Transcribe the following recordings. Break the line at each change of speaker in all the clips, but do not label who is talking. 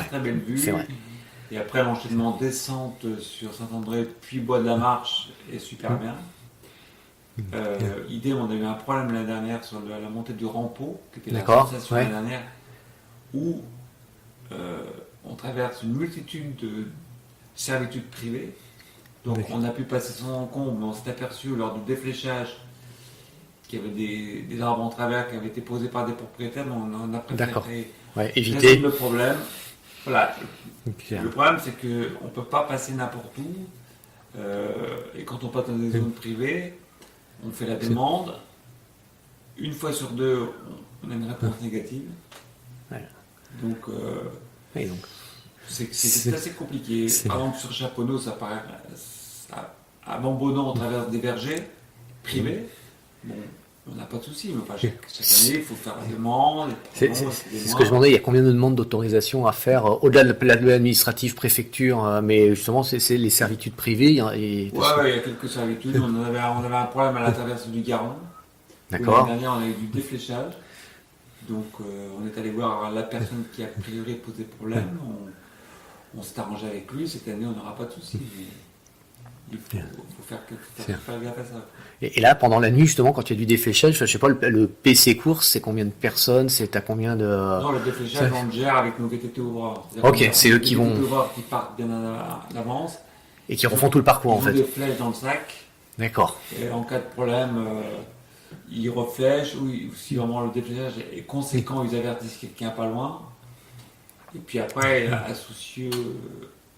très belle vue.
c'est vrai.
Et après, l'enchaînement descente sur Saint-André, puis Bois de la Marche est super bien. Idem, on a eu un problème l'année dernière sur la montée du Rampeau, qui était la
D'accord,
sensation
ouais.
l'année dernière, où on traverse une multitude de servitudes privées. Donc
Oui.
on a pu passer sans encombre, mais on s'est aperçu lors du défléchage qu'il y avait des arbres en travers qui avaient été posés par des propriétaires, mais on a
D'accord.
préféré
Ouais,
résoudre
éviter.
le problème. Voilà.
Ok.
Le problème, c'est qu'on ne peut pas passer n'importe où. Et quand on passe dans des zones privées, on fait la demande. Une fois sur deux, on a une réponse négative.
Ouais.
Donc,
Oui, donc,
c'est assez compliqué.
c'est-
Par exemple, sur Chaponneau, ça paraît. À Montbonneau, on traverse des vergers privés. Bon, on n'a pas de souci, mais enfin, chaque année, il faut faire la demande.
c'est ce que je demandais, il y a combien de demandes d'autorisation à faire au-delà de l'administratif, préfecture, mais justement, c'est les servitudes privées. Et,
Ouais, il y a quelques servitudes. On avait un problème à la traversée du Garonne.
D'accord.
L'année dernière, on a eu du défléchage. Donc, on est allé voir la personne qui a priori posé problème. On s'est arrangé avec lui. Cette année, on n'aura pas de souci. Mais il faut faire gaffe à ça.
Et là, pendant la nuit, justement, quand il y a du défléchage, je sais pas, le PC course, c'est combien de personnes, à combien de...
Non, le défléchage, on le gère avec nos VTT ouvreurs.
Ok, c'est eux qui vont...
Les VTT ouvreurs qui partent bien à l'avance.
Et qui refont tout le parcours, en
Ils ont
fait.
des flèches dans le sac.
D'accord.
Et en cas de problème, ils reflèchent. Ou si vraiment le défléchage est conséquent, ils avertissent quelqu'un pas loin. Et puis après, à Soucieux,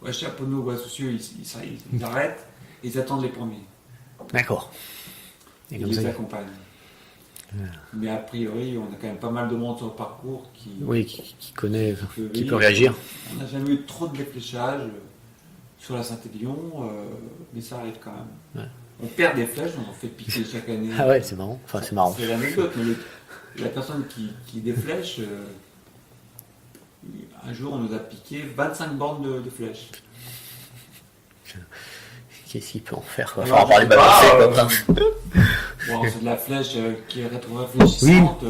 à Chaponneau ou à Soucieux, ils arrêtent et ils attendent les premiers.
D'accord. Et
Ils
comme
les
ça,
accompagnent. Mais a priori, on a quand même pas mal de monde sur le parcours
oui, qui connaît, qui
vivre.
peut réagir.
On n'a jamais eu trop de défléchage sur la Saint-Élion, mais ça arrive quand même.
Ouais.
On perd des flèches, on en fait piquer chaque année.
Ah ouais, c'est marrant. Enfin, c'est marrant.
C'est l'anecdote, mais la personne qui déflèche, un jour on nous a piqué 25 bornes de flèches.
Qu'est-ce qu'il peut en faire, quoi?
Alors,
Enfin, on va les balancer, quoi.
Bon, c'est de la flèche qui est rétro-réfléchissante,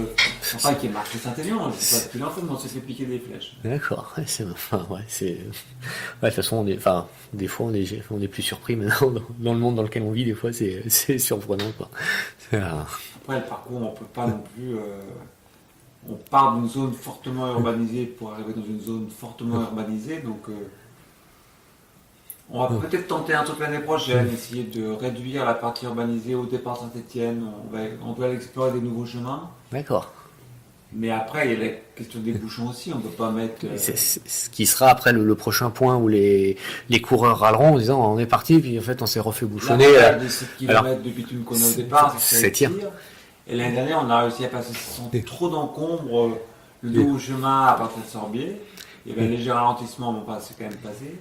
enfin qui est marquée Saint-Élion, je sais pas ce qu'il en fait, mais on s'est fait piquer des flèches.
D'accord. Ouais, enfin, ouais, c'est... Ouais, de toute façon, des fois, on est plus surpris maintenant dans le monde dans lequel on vit. Des fois, c'est surprenant, quoi.
Après, le parcours, on peut pas non plus... on part d'une zone fortement urbanisée pour arriver dans une zone fortement urbanisée, donc... on va peut-être tenter un truc l'année prochaine, essayer de réduire la partie urbanisée au départ de Saint-Étienne. On doit explorer des nouveaux chemins.
D'accord.
Mais après, il y a la question des bouchons aussi. On ne peut pas mettre.
C'est ce qui sera après le prochain point où les coureurs râleront en disant on est parti, puis en fait on s'est refait bouchonner.
La de 7 km de bitume qu'on a au départ, c'est
tir.
Et l'année dernière, on a réussi à passer sans trop d'encombre le nouveau chemin à partir de Sorbier. Il y avait un léger ralentissement, mais c'est quand même passé.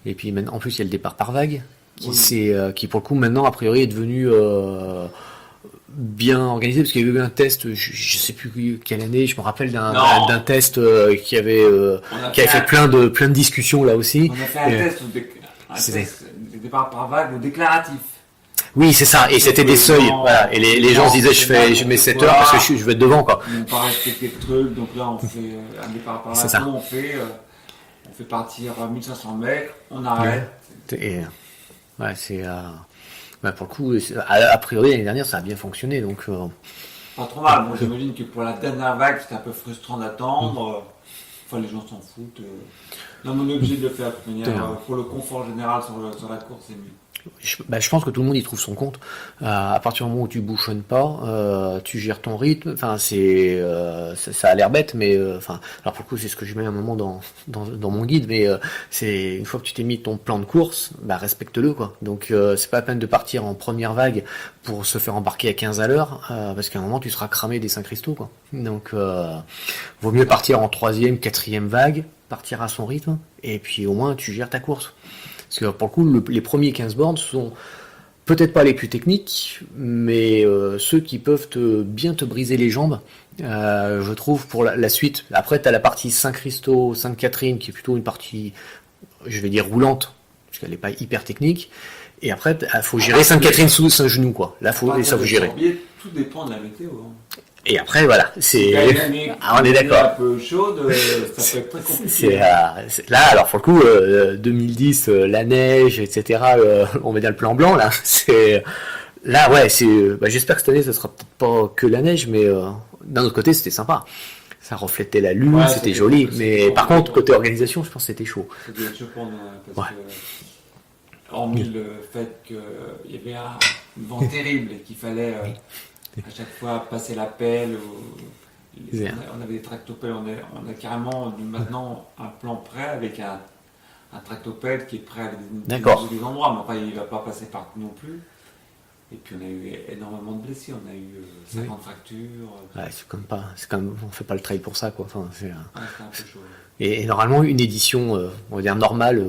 Et puis maintenant, en plus, il y a le départ par vague, qui,
Oui.
qui pour le coup, maintenant, a priori, est devenu bien organisé, parce qu'il y a eu un test, je sais plus quelle année, je me rappelle d'un test qui avait fait plein de discussions là aussi.
On a fait un test de départ par vague ou déclaratif.
Oui, c'est ça, et c'était des seuils, voilà. Et les gens se disaient je mets 7 heures parce que je vais être devant, quoi.
On n'a pas respecté le truc, donc là on fait un départ par vague. On fait partir 1500 mètres, on arrête.
Et, ouais, c'est... pour le coup, a priori, l'année dernière, ça a bien fonctionné, donc...
Pas trop mal. Bon, j'imagine que pour la dernière vague, c'était un peu frustrant d'attendre. Enfin, les gens s'en foutent. Non, mais on est obligé de le faire de toute manière. Pour le confort général sur la course, c'est mieux.
Je pense que tout le monde y trouve son compte. À partir du moment où tu bouchonnes pas, tu gères ton rythme. Enfin, ça a l'air bête, mais alors pour le coup, c'est ce que je mets à un moment dans mon guide. Mais c'est une fois que tu t'es mis ton plan de course, respecte-le, quoi. Donc c'est pas la peine de partir en première vague pour se faire embarquer à 15 à l'heure, parce qu'à un moment tu seras cramé des Saint-Christaux, quoi. Donc vaut mieux partir en troisième, quatrième vague, partir à son rythme, et puis au moins tu gères ta course. Parce que pour le coup, les premiers 15 bornes sont peut-être pas les plus techniques, mais ceux qui peuvent bien te briser les jambes, je trouve, pour la suite. Après, tu as la partie Saint-Christaux, Sainte-Catherine, qui est plutôt une partie, je vais dire, roulante, parce qu'elle n'est pas hyper technique. Et après, il faut gérer Sainte-Catherine sous un genou, quoi. Là, et ça, faut gérer.
Tout dépend de la météo.
Et après, voilà, c'est. Ah, on est
un
d'accord.
peu chaude, ça peut être très compliqué.
Là, alors pour le coup, 2010, la neige, etc. On va dire le plan blanc là. C'est là, ouais. J'espère que cette année, ça sera peut-être pas que la neige, mais d'un autre côté, c'était sympa. Ça reflétait la lune,
Ouais,
c'était joli.
c'était
Mais
pour
par
nous,
contre, côté organisation, je pense que c'était chaud.
ça devait être chaud pour nous, parce
Ouais.
que, hormis le fait qu'il y avait un vent terrible et qu'il fallait à chaque fois passer la pelle, on avait des tractopelles, on a carrément maintenant un plan prêt avec un tractopelle qui est prêt à
D'accord.
des endroits, mais enfin il ne va pas passer partout non plus. Et puis on a eu énormément de blessés, on a eu 50 fractures.
Ouais, c'est comme, on fait pas le trail pour ça, quoi. Enfin,
C'était un peu chaud.
et normalement, une édition, on va dire normale,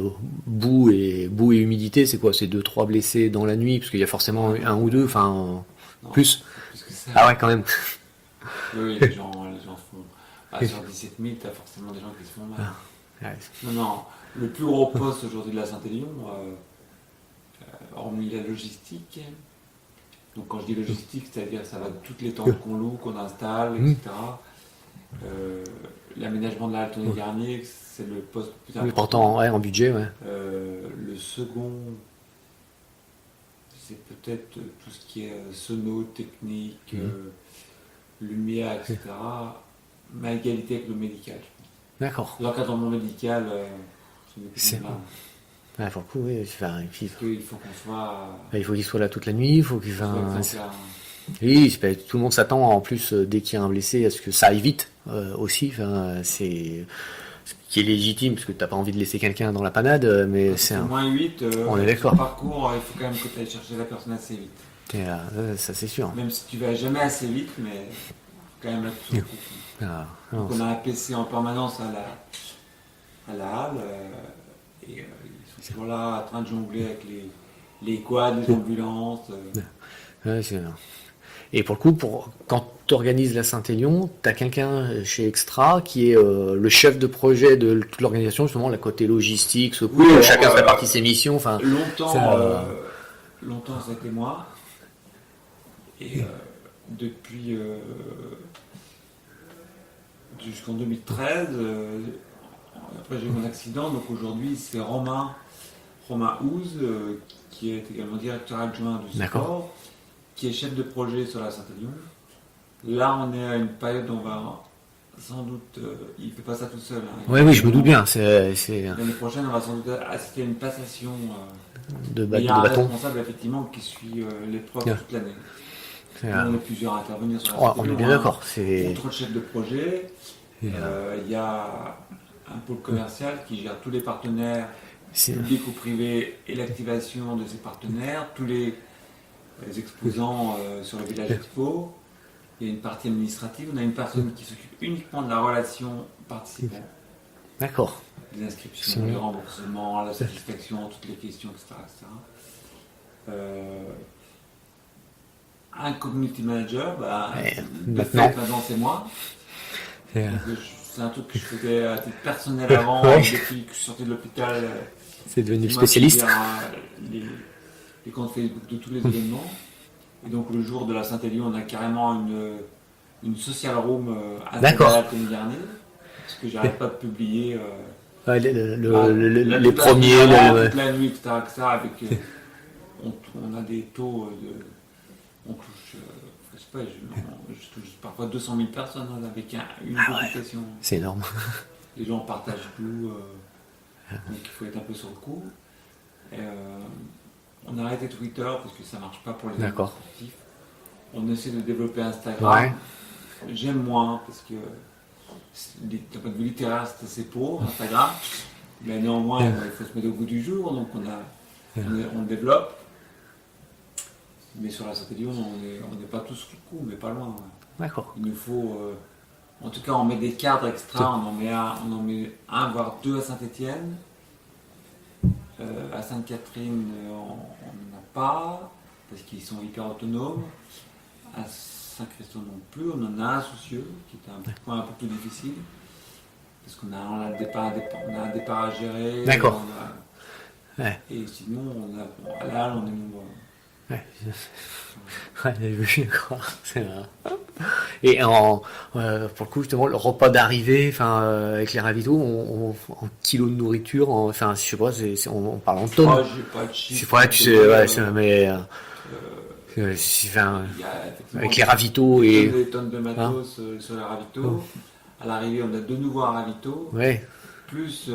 boue et humidité, c'est quoi? C'est 2-3 blessés dans la nuit, parce qu'il y a forcément un ou deux, enfin,
Non,
plus.
plus que ça.
Ah ouais, quand même.
Oui, les gens font. Sur 17 000, t'as forcément des gens qui se font mal.
Ouais.
Non, le plus gros poste aujourd'hui de la Saint-Élion, hormis la logistique, donc quand je dis logistique, c'est-à-dire ça va de toutes les tentes qu'on loue, qu'on installe, etc. L'aménagement de la Altonée Garnier, c'est le poste le plus important.
Important, ouais, en budget, ouais.
Le second, c'est peut-être tout ce qui est sono, technique, lumière, etc. Ma égalité avec le médical.
D'accord.
L'encadrement médical,
C'est- Ouais, pour le coup, oui. Enfin,
parce qu'il faut qu'on soit,
il faut qu'il soit là toute la nuit, il faut qu'il
qu'on soit
fasse.
exemplaire.
Oui, tout le monde s'attend en plus dès qu'il y a un blessé à ce que ça aille vite aussi. Enfin, c'est ce qui est légitime parce que t'as pas envie de laisser quelqu'un dans la panade, mais c'est un.
Moins 8,
On est
sur
d'accord.
le parcours, il faut quand même que tu ailles chercher la personne assez vite.
Ça c'est sûr.
Même si tu vas jamais assez vite, mais il faut quand même être sur le coup.
Ah, non,
Donc on a un PC en permanence à la halle, et ils sont toujours là en train de jongler avec les quads, les ambulances.
ouais, et pour le coup, quand tu organises la Saint-Élion, tu as quelqu'un chez Extra qui est le chef de projet de toute l'organisation, justement, la côté logistique, secours,
Oui,
chacun se répartit ses missions. Enfin,
Longtemps ça a été moi. Et depuis jusqu'en 2013, après j'ai eu mon accident, donc aujourd'hui c'est Romain Houz, qui est également directeur adjoint du sport, qui est chef de projet sur la Saint-Élion. Là on est à une période où on va sans doute, il ne fait pas ça tout seul. Hein,
oui, je me doute bien.
L'année prochaine on va sans doute assister à une passation
de
il y a un
bâton.
responsable effectivement qui suit l'épreuve toute l'année. On est plusieurs à intervenir sur la
On est bien d'accord.
Contre le chef de projet, il y a un pôle commercial qui gère tous les partenaires, publics ou privés, et l'activation de ces partenaires, tous les exposants sur le village expo. Il y a une partie administrative, on a une personne qui s'occupe uniquement de la relation participant.
D'accord.
Les inscriptions, les remboursements, la satisfaction, toutes les questions, etc. Un community manager, maintenant c'est moi. C'est un truc que je faisais à titre personnel avant, depuis que je suis sorti de l'hôpital.
C'est devenu spécialiste.
Les comptes Facebook de tous les événements. Et donc le jour de la Saint-Élion, on a carrément une social room installée à la Tony Garnier, parce que j'arrête pas de publier
les premiers,
toute la nuit, etc. Avec, on a des taux on touche, je sais pas, je touche parfois 200 000 personnes avec une publication.
C'est énorme.
Les gens partagent tout, donc il faut être un peu sur le coup. On a arrêté Twitter parce que ça marche pas pour les sportifs. On essaie de développer Instagram.
Ouais.
J'aime moins parce que d'un point de vue littéraire c'est assez pauvre Instagram, mais néanmoins il faut se mettre au goût du jour, donc on développe. Mais sur la Saint-Élion, on n'est pas tous sur le coup, mais pas loin.
D'accord.
Il nous faut, en tout cas, on met des cadres extra, on en met un, voire deux à Saint-Étienne. À Sainte-Catherine, on n'en a pas, parce qu'ils sont hyper autonomes. À Saint-Christophe non plus, on en a un Soucieux, qui est un point un peu plus difficile, parce qu'on a un départ à gérer.
D'accord.
Et sinon, à la halle, on est nombreux.
Ouais, ouais, je croire. Et pour le coup, justement, le repas d'arrivée, avec les ravitaux, en kilos de nourriture, enfin, je sais pas, on parle en tonnes.
J'ai pas de
Je sais
chiffre
pas,
à
tu
te
sais,
donner,
ouais,
euh,
enfin,
il y a effectivement
avec les ravitaux et,
des tonnes de
hein,
matos sur les
oh,
ravitaux. À l'arrivée, on a de nouveau un ravito,
ouais,
plus,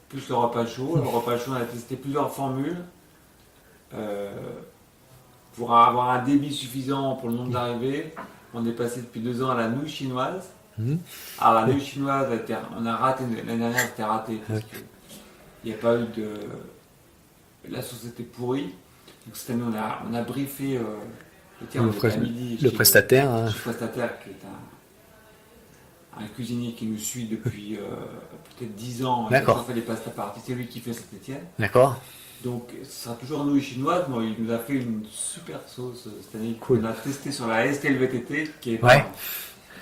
plus le repas chaud. Le repas chaud, on a testé plusieurs formules euh, pour avoir un débit suffisant pour le nombre d'arrivées. On est passé depuis 2 ans à la nouille chinoise.
mhm,
Alors la nouille chinoise, on a raté, l'année dernière c'était raté parce
ouais.
qu'il n'y a pas eu de... La sauce était pourrie. Donc cette année on a briefé, tiens,
Le,
on était à midi
le prestataire, hein.
chez le prestataire qui est un cuisinier qui nous suit depuis peut-être 10 ans. Il a
D'accord,
toujours fait les pasta parties, c'est lui qui fait Saint-Étienne.
d'accord,
Donc ce sera toujours nouille chinoise. Bon, il nous a fait une super sauce cette année
cool.
qu'on a testé sur la STLVTT qui est
Ouais,
pas,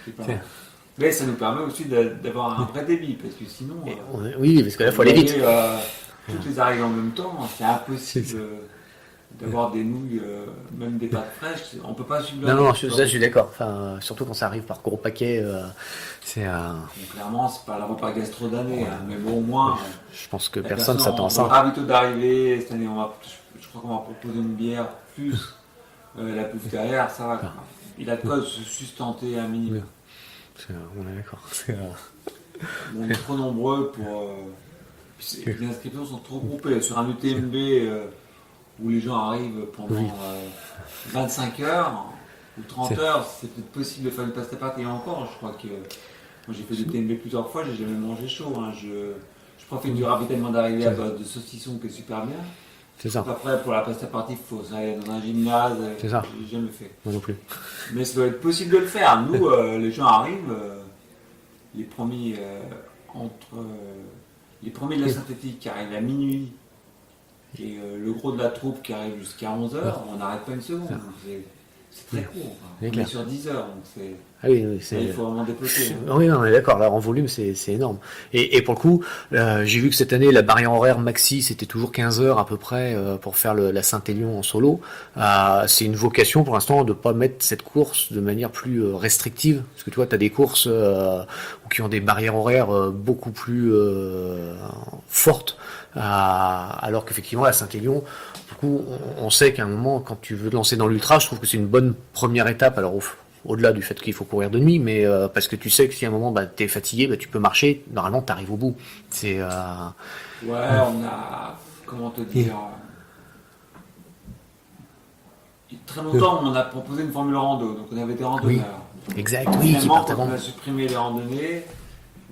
qui est pas
c'est-
mais ça nous permet aussi d'avoir un vrai débit parce que sinon,
oui, parce que là,
quand
faut
vous
aller vite.
avez toutes les arrivées en même temps, c'est impossible d'avoir des nouilles, même des pâtes fraîches. On peut pas suivre
Non,
le
non,
rythme.
ça, je suis d'accord. Enfin, surtout quand ça arrive par gros paquet, c'est,
Donc, clairement, c'est pas le repas gastro d'année, hein, mais bon, au moins,
je pense que
la
personne
personne
s'attend à
en le
ça.
ravito d'arrivée. Cette année, je crois qu'on va proposer une bière plus la bouffe derrière, ça va. Quoi. Il a de quoi se sustenter un minimum.
Oui. On est d'accord.
On est trop nombreux pour. Les inscriptions sont trop groupées. Sur un UTMB où les gens arrivent pendant
Oui.
25 heures ou 30
C'est-
heures, c'est peut-être possible de faire une pasta party. Et encore, je crois que. Moi, j'ai fait du TMB plusieurs fois, j'ai jamais mangé chaud. Hein. Je profite du ravitaillement d'arrivée à base de saucisson qui est super bien.
C'est ça,
Après, pour la pasta party, il faut aller dans un gymnase.
c'est ça.
J'ai jamais fait.
Moi non plus.
Mais ça doit être possible de le faire. Nous, les gens arrivent, les premiers entre les premiers de la synthétique qui arrivent à minuit et le gros de la troupe qui arrive jusqu'à 11 heures, on n'arrête pas une seconde. Donc c'est très court. Enfin.
C'est
On
clair.
est sur 10 heures, donc c'est,
Ah oui, oui,
là, il faut vraiment déploter. Hein.
Oui, on est d'accord. Là, en volume, c'est énorme. Et pour le coup, j'ai vu que cette année, la barrière horaire maxi, c'était toujours 15 heures à peu près pour faire la Saint-Élion en solo. C'est une vocation pour l'instant de pas mettre cette course de manière plus restrictive, parce que tu vois, tu as des courses qui ont des barrières horaires beaucoup plus fortes, alors qu'effectivement, la Saint-Élion, du coup, on sait qu'à un moment, quand tu veux te lancer dans l'ultra, je trouve que c'est une bonne première étape. Alors, au-delà du fait qu'il faut courir de nuit, mais parce que tu sais que si à un moment tu es fatigué, tu peux marcher, normalement tu arrives au bout. C'est
Ouais, on a, comment te dire, très longtemps on a proposé une formule rando, donc on avait des randonneurs.
exact, oui, qui
Finalement,
partent
quand
avant.
on a supprimé les randonnées,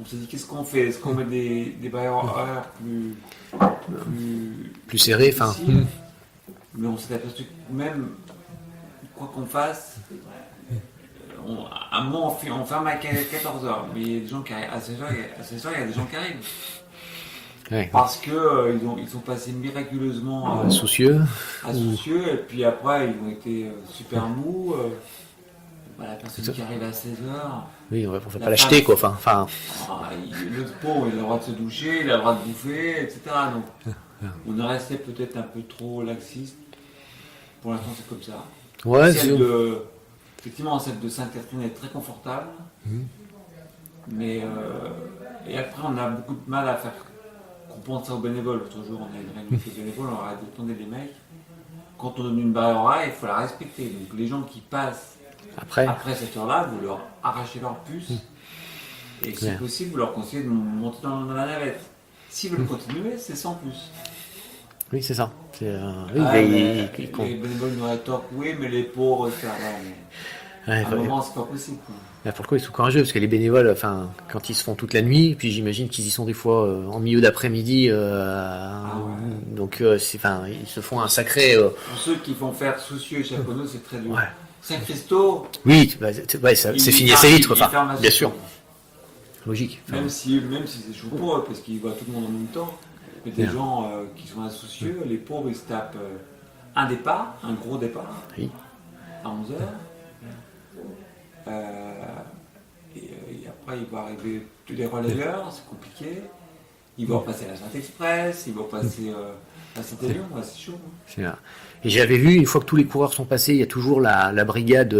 on s'est dit qu'est-ce qu'on fait? Est-ce qu'on met des barrières horaires
Plus serré,
difficiles Mais on s'est aperçu que même quoi qu'on fasse, à un moment on ferme à 14h, mais il y a des gens qui arrivent à 16h, il y a des gens qui arrivent.
Ouais.
Parce que ils sont passés miraculeusement
Soucieux.
insoucieux, et puis après ils ont été super mous. La personne qui arrive à 16h,
Oui, on ne va
la
pas l'acheter, quoi.
le pauvre, il a le droit de se doucher, il a le droit de bouffer, etc. Donc on est resté peut-être un peu trop laxiste. Pour l'instant, c'est comme ça.
Ouais,
Effectivement, celle de Sainte-Catherine est très confortable. Mais et après, on a beaucoup de mal à faire comprendre ça aux bénévoles. L'autre jour, on a une réunion avec les bénévoles, on leur a dit attendez les mecs, quand on donne une barrière horaire, il faut la respecter. Donc les gens qui passent
après
cette heure-là, vous leur arrachez leur puce. Et si possible, vous leur conseillez de monter dans la navette. S'ils veulent continuer, c'est sans plus.
oui, c'est ça. Oui,
les bénévoles nous rétorquent oui, mais les pauvres, ça va. À un moment, c'est pas possible. Quoi.
Là, pour le coup, ils sont courageux parce que les bénévoles, quand ils se font toute la nuit, puis j'imagine qu'ils y sont des fois en milieu d'après-midi, donc ils se font un sacré.
Pour ceux qui font faire Soucieux et Chaponneau, c'est très dur.
Ouais.
Saint-Christo,
Oui, c'est fini assez vite, quoi. Bien sûr. Logique.
Même si c'est chaud pour eux, parce qu'ils voient tout le monde en même temps. Mais des gens qui sont insoucieux, les pauvres, ils se tapent un départ, un gros départ,
Oui.
à 11h. Et après, il va arriver tous les relayeurs, c'est compliqué. Ils vont passer la Saint Express, ils vont passer la Saint-Élion, c'est chaud. Hein.
C'est là. Et j'avais vu, une fois que tous les coureurs sont passés, il y a toujours la brigade,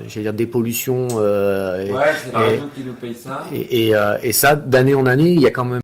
j'allais dire, dépollution.
Ouais, c'est la région qui nous paye ça.
Et ça, d'année en année, il y a quand même